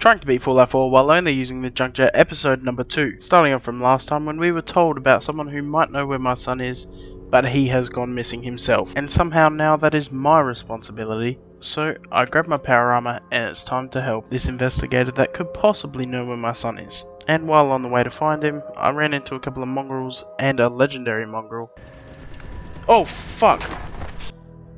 trying to beat Fallout 4 while only using the junk jet, episode number 2. Starting off from last time when we were told about someone who might know where my son is, but he has gone missing himself, and somehow now that is my responsibility. So I grab my power armor and it's time to help this investigator that could possibly know where my son is. And while on the way to find him, I ran into a couple of mongrels and a legendary mongrel. Oh fuck!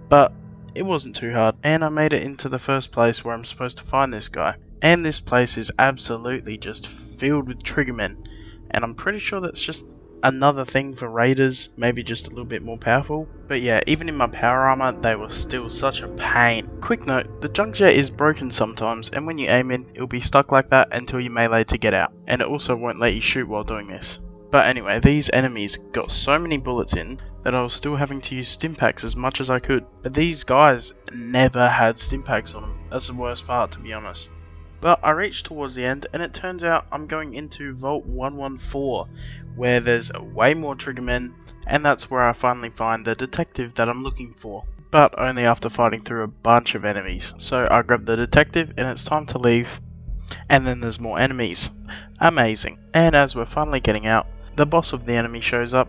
But it wasn't too hard, and I made it into the first place where I'm supposed to find this guy. And this place is absolutely just filled with triggermen, and I'm pretty sure that's just another thing for raiders, maybe just a little bit more powerful. But yeah, even in my power armor, they were still such a pain. Quick note, the junk jet is broken sometimes, and when you aim in, it'll be stuck like that until you melee to get out, and it also won't let you shoot while doing this. But anyway, these enemies got so many bullets in that I was still having to use stimpaks as much as I could. But these guys never had stimpaks on them. That's the worst part, to be honest. But I reached towards the end, and it turns out I'm going into Vault 114, where there's way more triggermen, and that's where I finally find the detective that I'm looking for. But only after fighting through a bunch of enemies. So I grab the detective, and it's time to leave. And then there's more enemies. Amazing. And as we're finally getting out, the boss of the enemy shows up,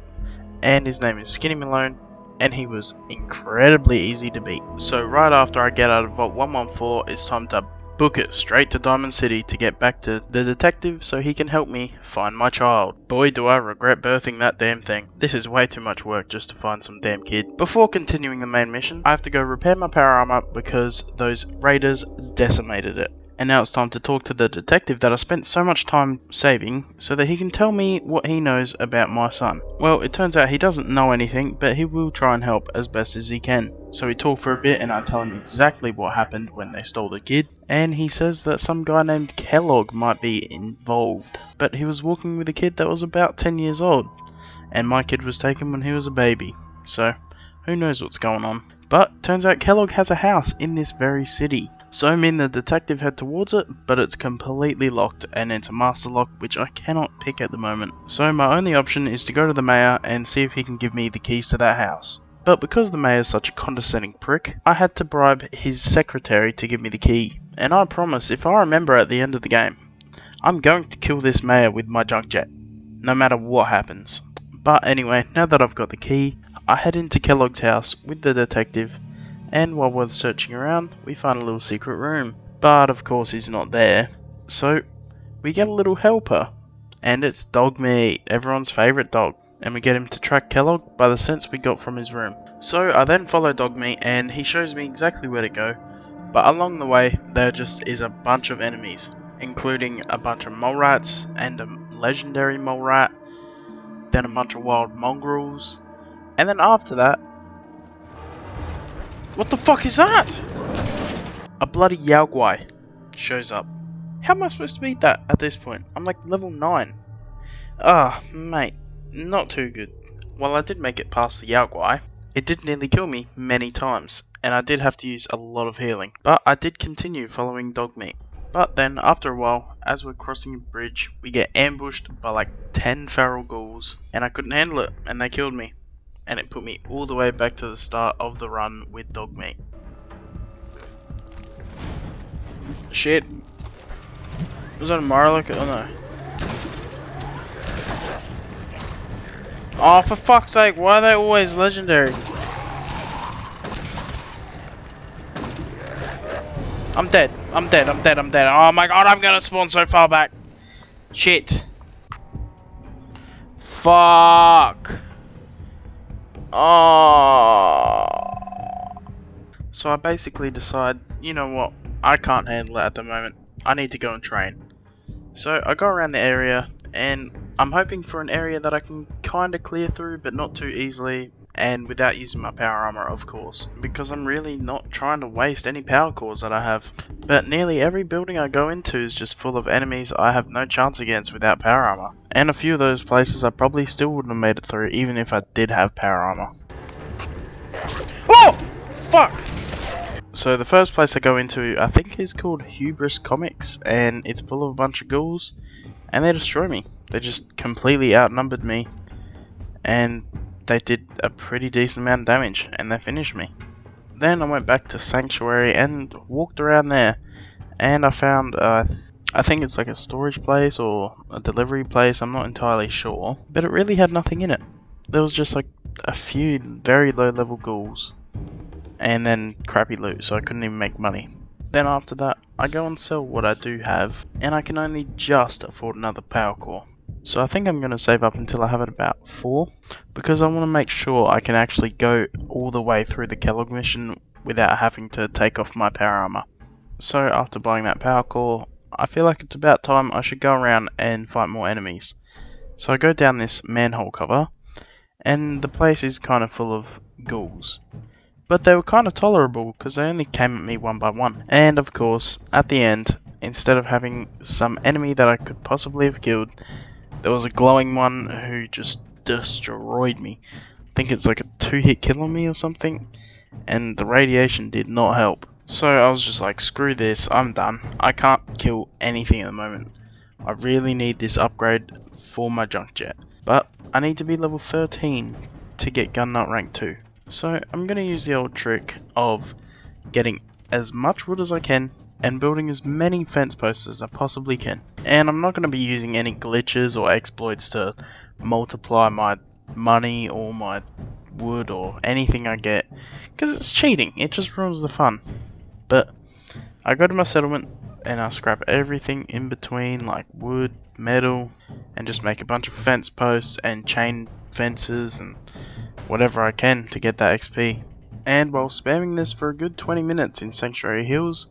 and his name is Skinny Malone, and he was incredibly easy to beat. So right after I get out of Vault 114, it's time to book it straight to Diamond City to get back to the detective so he can help me find my child. Boy, do I regret birthing that damn thing. This is way too much work just to find some damn kid. Before continuing the main mission, I have to go repair my power armor because those raiders decimated it. And now it's time to talk to the detective that I spent so much time saving so that he can tell me what he knows about my son. Well, it turns out he doesn't know anything, but he will try and help as best as he can. So we talk for a bit and I tell him exactly what happened when they stole the kid. And he says that some guy named Kellogg might be involved. But he was walking with a kid that was about 10 years old. And my kid was taken when he was a baby. So, who knows what's going on. But turns out Kellogg has a house in this very city. So me and the detective head towards it, but it's completely locked and it's a master lock which I cannot pick at the moment. So my only option is to go to the mayor and see if he can give me the keys to that house. But because the mayor is such a condescending prick, I had to bribe his secretary to give me the key. And I promise, if I remember at the end of the game, I'm going to kill this mayor with my junk jet, no matter what happens. But anyway, now that I've got the key, I head into Kellogg's house with the detective. And while we're searching around, we find a little secret room. But of course he's not there. So we get a little helper. And it's Dogmeat, everyone's favourite dog. And we get him to track Kellogg by the sense we got from his room. So I then follow Dogmeat and he shows me exactly where to go. But along the way there just is a bunch of enemies. Including a bunch of mole rats and a legendary mole rat. Then a bunch of wild mongrels. And then after that, what the fuck is that? A bloody Yao Guai shows up. How am I supposed to beat that at this point? I'm like level 9. Ah, mate, not too good. While I did make it past the Yao Guai, it did nearly kill me many times, and I did have to use a lot of healing. But I did continue following Dogmeat. But then, after a while, as we're crossing a bridge, we get ambushed by like 10 feral ghouls, and I couldn't handle it, and they killed me. And it put me all the way back to the start of the run with Dogmeat. Shit. Was that a Marlock? Oh no. Oh, for fuck's sake, why are they always legendary? I'm dead. I'm dead. I'm dead. I'm dead. Oh my god, I'm gonna spawn so far back. Shit. Fuck. Oh. So I basically decide, you know what, I can't handle it at the moment. I need to go and train. So I go around the area and I'm hoping for an area that I can kinda clear through but not too easily and without using my power armor, of course, because I'm really not trying to waste any power cores that I have. But nearly every building I go into is just full of enemies I have no chance against without power armor. And a few of those places I probably still wouldn't have made it through even if I did have power armor. Oh! Fuck! So the first place I go into I think is called Hubris Comics, and it's full of a bunch of ghouls and they destroy me. They just completely outnumbered me and they did a pretty decent amount of damage and they finished me. Then I went back to Sanctuary and walked around there and I found I I think it's like a storage place or a delivery place, I'm not entirely sure. But it really had nothing in it. There was just like a few very low level ghouls. And then crappy loot, so I couldn't even make money. Then after that, I go and sell what I do have, and I can only just afford another power core. So I think I'm going to save up until I have it about 4, because I want to make sure I can actually go all the way through the Kellogg mission without having to take off my power armor. So after buying that power core, I feel like it's about time I should go around and fight more enemies. So I go down this manhole cover, and the place is kind of full of ghouls. But they were kind of tolerable because they only came at me one by one. And of course, at the end, instead of having some enemy that I could possibly have killed, there was a glowing one who just destroyed me. I think it's like a 2-hit kill on me or something, and the radiation did not help. So I was just like, screw this, I'm done. I can't kill anything at the moment. I really need this upgrade for my junk jet. But I need to be level 13 to get Gun Nut rank 2. So I'm going to use the old trick of getting as much wood as I can and building as many fence posts as I possibly can. And I'm not going to be using any glitches or exploits to multiply my money or my wood or anything I get, because it's cheating, it just ruins the fun. But I go to my settlement and I scrap everything in between, like wood, metal, and just make a bunch of fence posts and chain fences and whatever I can to get that XP. And while spamming this for a good 20 minutes in Sanctuary Hills,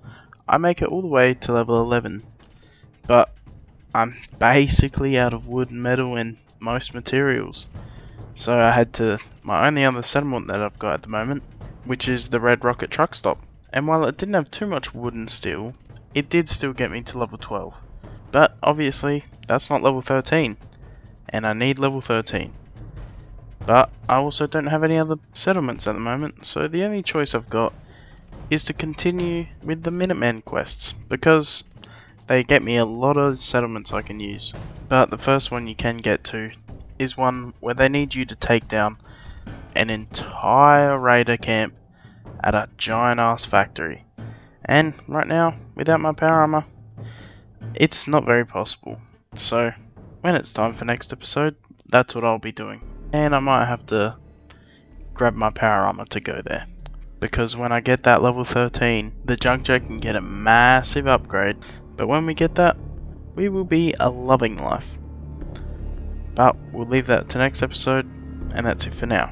I make it all the way to level 11. But I'm basically out of wood, metal, and most materials. So I had to, my only other settlement that I've got at the moment, which is the Red Rocket Truck Stop. And while it didn't have too much wood and steel, it did still get me to level 12. But obviously, that's not level 13. And I need level 13. But I also don't have any other settlements at the moment, so the only choice I've got is to continue with the Minutemen quests, because they get me a lot of settlements I can use. But the first one you can get to is one where they need you to take down an entire raider camp at a giant ass factory. And right now, without my power armor, it's not very possible. So when it's time for next episode, that's what I'll be doing. And I might have to grab my power armor to go there, because when I get that level 13, the junk jet can get a massive upgrade. But when we get that, we will be a loving life. But we'll leave that to next episode, and that's it for now.